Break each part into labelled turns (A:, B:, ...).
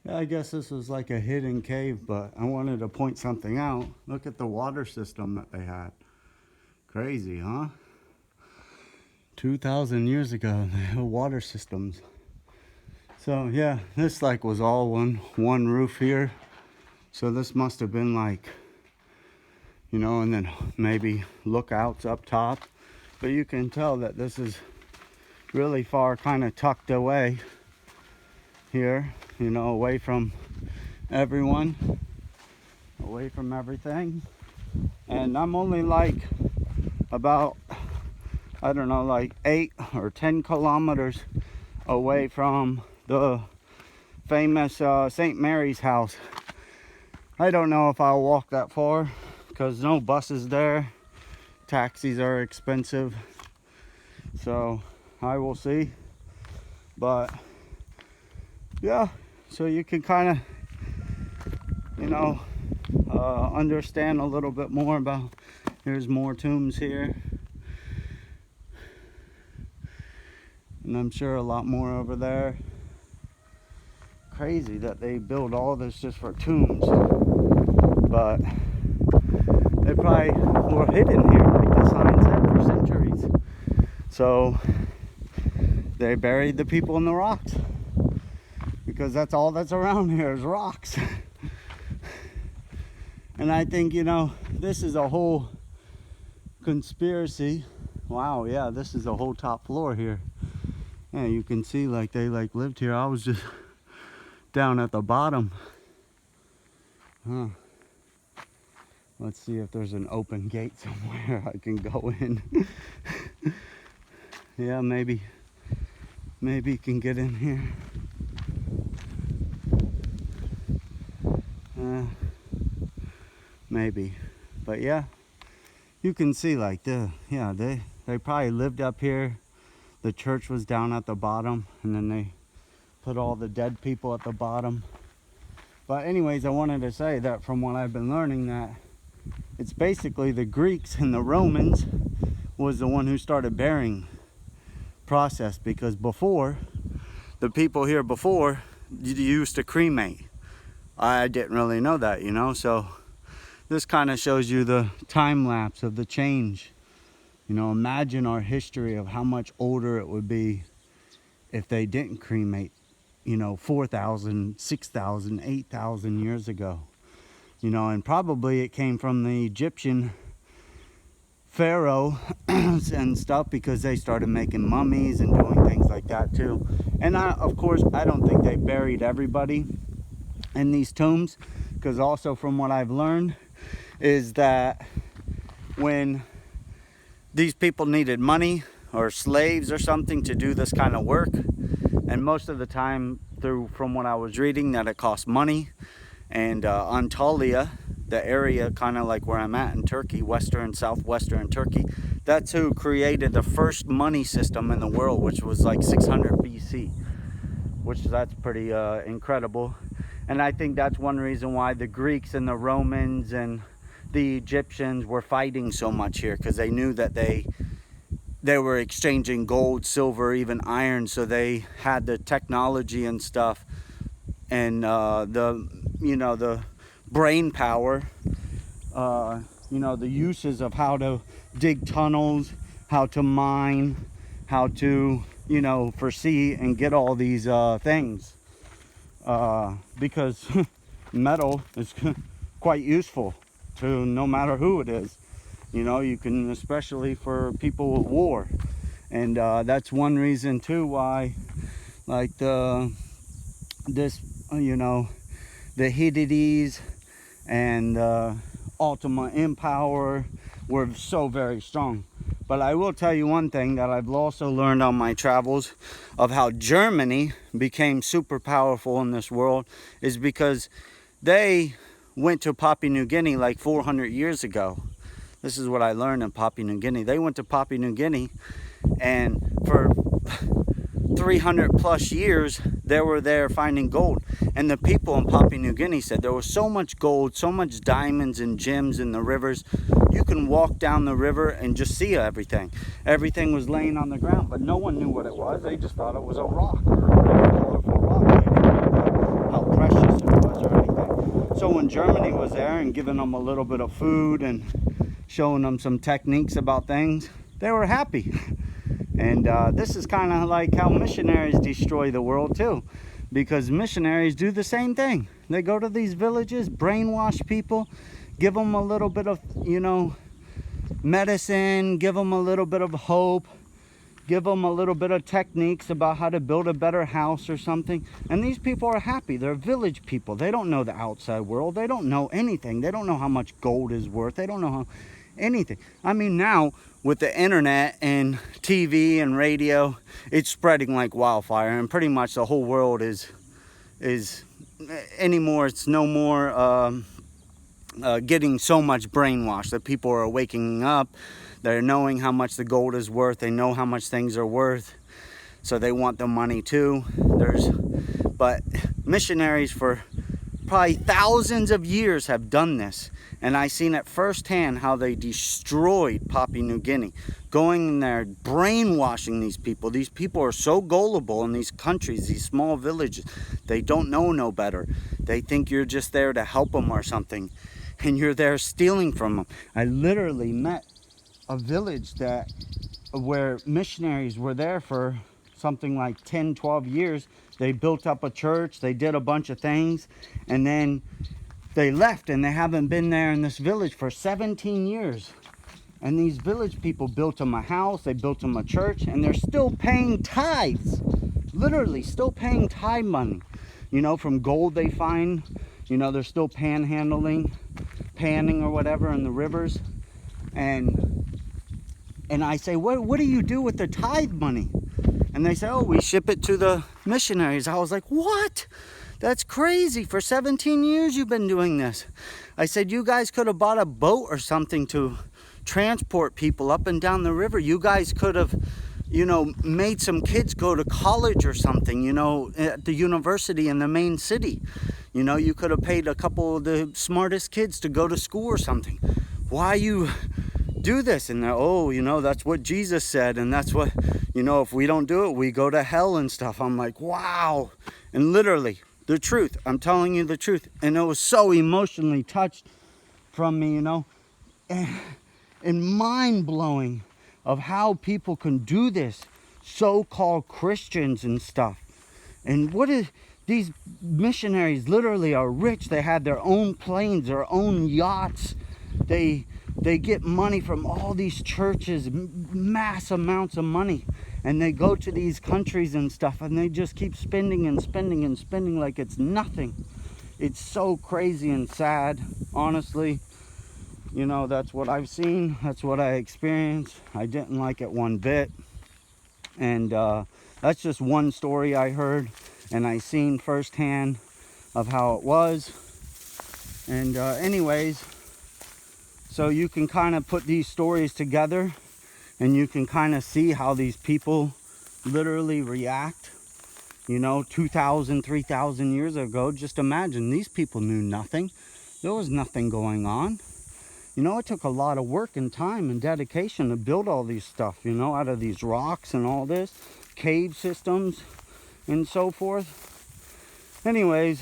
A: Yeah, I guess this was like a hidden cave, but I wanted to point something out. Look at the water system that they had. Crazy, huh? 2,000 years ago, they had water systems. So yeah, this like was all one roof here. So this must have been like, and then maybe lookouts up top. But you can tell that this is really far kind of tucked away here, away from everyone, away from everything. And I'm only like about, I don't know, like 8 or 10 kilometers away from the famous St. Mary's house. I don't know if I'll walk that far because no buses there. Taxis are expensive. So I will see. But yeah, so you can kind of, understand a little bit more about, there's more tombs here. And I'm sure a lot more over there. Crazy that they build all this just for tombs. But they probably were hidden here, like the sign said, for centuries. So they buried the people in the rocks. Because that's all that's around here is rocks. And I think, this is a whole conspiracy. Wow, yeah, this is the whole top floor here. Yeah, you can see like they lived here. I was just down at the bottom. Huh. Let's see if there's an open gate somewhere I can go in. Yeah, maybe you can get in here. Maybe, but yeah, you can see like they probably lived up here. The church was down at the bottom, and then they put all the dead people at the bottom. But anyways, I wanted to say that from what I've been learning, that it's basically the Greeks and the Romans was the one who started burying process, because before, the people here before used to cremate. I didn't really know that, so this kind of shows you the time lapse of the change. Imagine our history of how much older it would be if they didn't cremate, 4,000, 6,000, 8,000 years ago. And probably it came from the Egyptian pharaoh and stuff, because they started making mummies and doing things like that too. And of course, I don't think they buried everybody in these tombs, because also from what I've learned is that when these people needed money or slaves or something to do this kind of work, and most of the time from what I was reading, that it cost money. And Antalya, the area kind of like where I'm at in Turkey, western, southwestern Turkey, that's who created the first money system in the world, which was like 600 BC, which that's pretty incredible. And I think that's one reason why the Greeks and the Romans and the Egyptians were fighting so much here, because they knew that they were exchanging gold, silver, even iron. So they had the technology and stuff, and the brain power, the uses of how to dig tunnels, how to mine, how to foresee and get all these things, because metal is quite useful to no matter who it is. You can, especially for people with war. And that's one reason too why, like the Hittites and Ultima Empower were so very strong. But I will tell you one thing that I've also learned on my travels of how Germany became super powerful in this world, is because they went to Papua New Guinea like 400 years ago. This is what I learned in Papua New Guinea. They went to Papua New Guinea, and for 300 plus years they were there finding gold. And the people in Papua New Guinea said there was so much gold, so much diamonds and gems in the rivers. You can walk down the river and just see everything. Everything was laying on the ground, but no one knew what it was. They just thought it was a rock, a colorful rock. They didn't know how precious so when Germany was there and giving them a little bit of food and showing them some techniques about things, they were happy. And this is kind of like how missionaries destroy the world too, because missionaries do the same thing. They go to these villages, brainwash people, give them a little bit of, medicine, give them a little bit of hope, give them a little bit of techniques about how to build a better house or something. And these people are happy. They're village people. They don't know the outside world. They don't know anything. They don't know how much gold is worth. They don't know anything. I mean, now with the internet and TV and radio, it's spreading like wildfire, and pretty much the whole world is anymore. It's no more getting so much brainwashed that people are waking up. They're knowing how much the gold is worth. They know how much things are worth, so they want the money too. But missionaries for probably thousands of years have done this, and I seen it firsthand how they destroyed Papua New Guinea, going in there brainwashing these people. These people are so gullible in these countries, these small villages. They don't know no better. They think you're just there to help them or something, and you're there stealing from them. I literally met a village where missionaries were there for something like 10, 12 years. They built up a church, they did a bunch of things, and then they left, and they haven't been there in this village for 17 years. And these village people built them a house, they built them a church, and they're still paying tithes. Literally still paying tithe money, from gold they find. They're still panning or whatever in the rivers. And I say, what do you do with the tithe money? And they say, oh, we ship it to the missionaries. I was like, what? That's crazy. For 17 years you've been doing this. I said, you guys could have bought a boat or something to transport people up and down the river. You guys could have, made some kids go to college or something, at the university in the main city. You could have paid a couple of the smartest kids to go to school or something. Why you do this? And they're, that's what Jesus said, and that's what, if we don't do it, we go to hell and stuff. I'm like, wow. And literally the truth, I'm telling you the truth. And it was so emotionally touched from me, and mind-blowing of how people can do this, so-called Christians and stuff. And these missionaries literally are rich. They have their own planes, their own yachts. They get money from all these churches, mass amounts of money, and they go to these countries and stuff, and they just keep spending and spending and spending like it's nothing. It's so crazy and sad, honestly. That's what I've seen. That's what I experienced. I didn't like it one bit. And that's just one story I heard, and I seen firsthand of how it was. And anyways, so you can kind of put these stories together, and you can kind of see how these people literally react. 2,000, 3,000 years ago, just imagine, these people knew nothing. There was nothing going on. It took a lot of work and time and dedication to build all these stuff, out of these rocks and all this, cave systems and so forth. Anyways,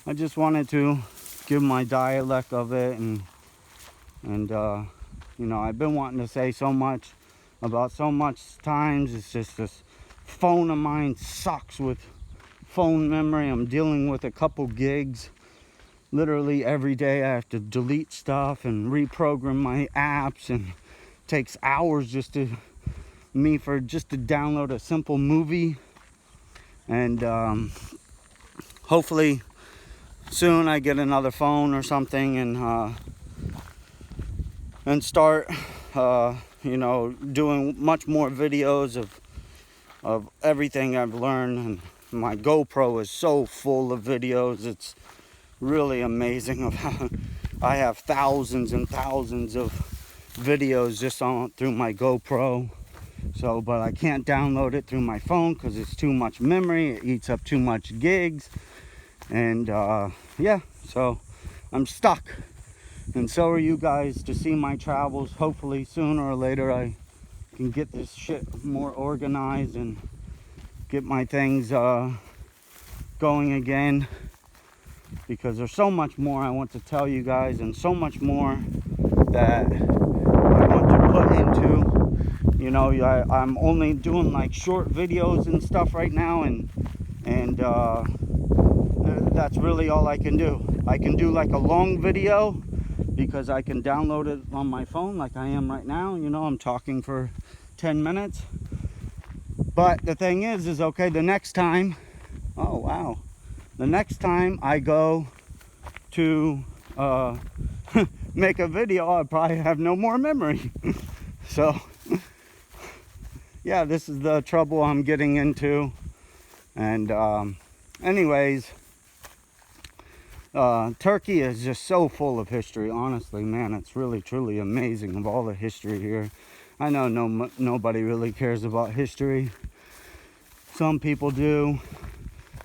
A: I just wanted to give my dialect of it, and I've been wanting to say so much about so much times. It's just this phone of mine sucks with phone memory. I'm dealing with a couple gigs. Literally every day I have to delete stuff and reprogram my apps, and it takes hours just to download a simple movie. And hopefully soon I get another phone or something, and start doing much more videos of everything I've learned. And my GoPro is so full of videos. It's really amazing of how I have thousands and thousands of videos just through my GoPro. But I can't download it through my phone because it's too much memory. It eats up too much gigs. And so I'm stuck. And so are you guys, to see my travels. Hopefully sooner or later I can get this shit more organized and get my things going again. because there's so much more I want to tell you guys, and so much more that I want to put into, you know, I'm only doing like short videos and stuff right now, and that's really all I can do. I can do like a long video because I can download it on my phone like I am right now. You know, I'm talking for 10 minutes. But the thing is okay, the next time, oh wow, the next time I go to make a video, I probably have no more memory. So yeah, this is the trouble I'm getting into. And anyways, Turkey is just so full of history. Honestly, man, it's really truly amazing of all the history here. I know nobody really cares about history. Some people do.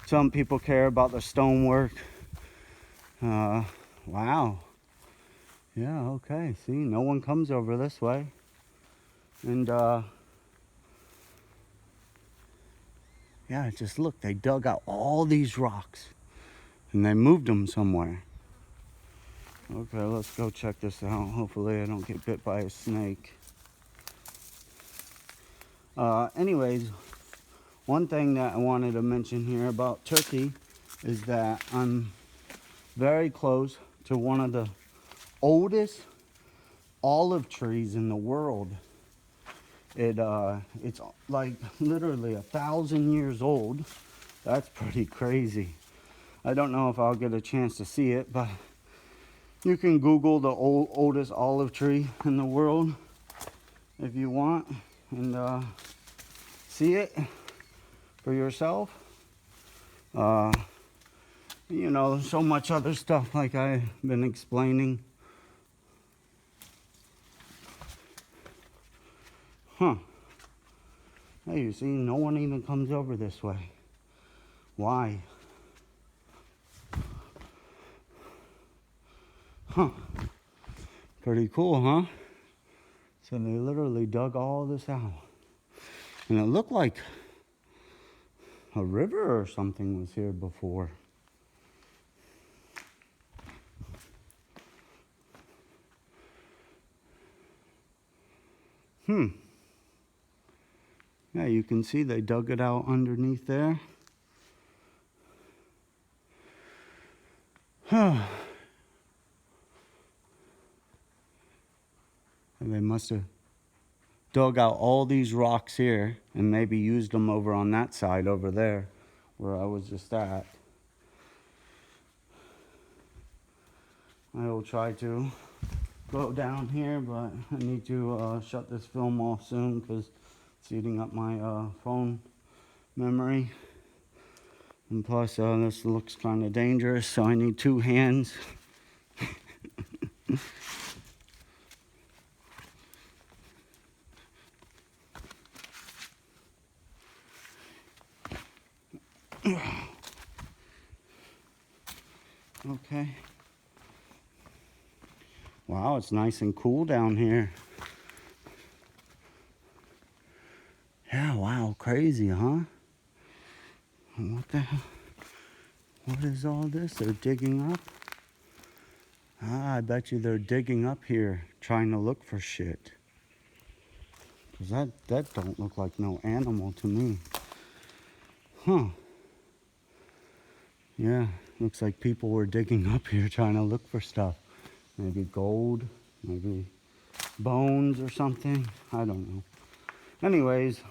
A: Some people care about the stonework. Wow. Yeah, okay. See, no one comes over this way. And yeah, just look, they dug out all these rocks and they moved them somewhere. Okay, let's go check this out. Hopefully I don't get bit by a snake. Anyways, one thing that I wanted to mention here about Turkey is that I'm very close to one of the oldest olive trees in the world. It's like literally 1,000 years old. That's pretty crazy. I don't know if I'll get a chance to see it, but you can Google the oldest olive tree in the world if you want, and see it for yourself. You know, so much other stuff like I've been explaining. Huh. Hey, you see, no one even comes over this way. Why? Huh. Pretty cool, huh? So they literally dug all this out. And it looked like a river or something was here before. Yeah, you can see they dug it out underneath there. And they must have dug out all these rocks here and maybe used them over on that side over there where I was just at. I will try to go down here, but I need to shut this film off soon because it's eating up my phone memory. And plus, this looks kind of dangerous, so I need 2 hands. Okay. Wow, it's nice and cool down here. Yeah, wow, crazy, huh? What the hell? What is all this they're digging up? Ah, I bet you they're digging up here, trying to look for shit. Cause that don't look like no animal to me. Huh. Yeah, looks like people were digging up here trying to look for stuff. Maybe gold, maybe bones or something. I don't know. Anyways.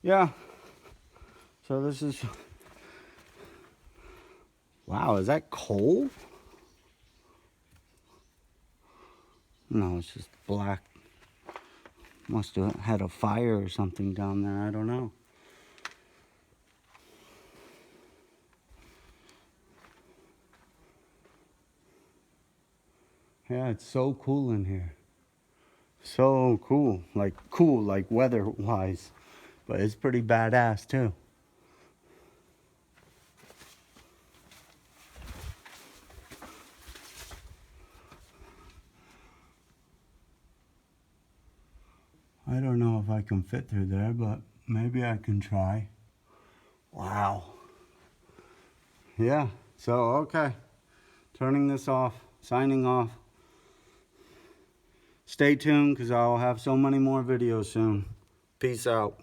A: Yeah. So this is... Wow, is that coal? No, it's just black. Must have had a fire or something down there. I don't know. Yeah, it's so cool in here. So cool. Like weather-wise. But it's pretty badass too. I don't know if I can fit through there, but maybe I can try. Wow. Yeah, so okay. Turning this off, signing off. Stay tuned because I'll have so many more videos soon. Peace out.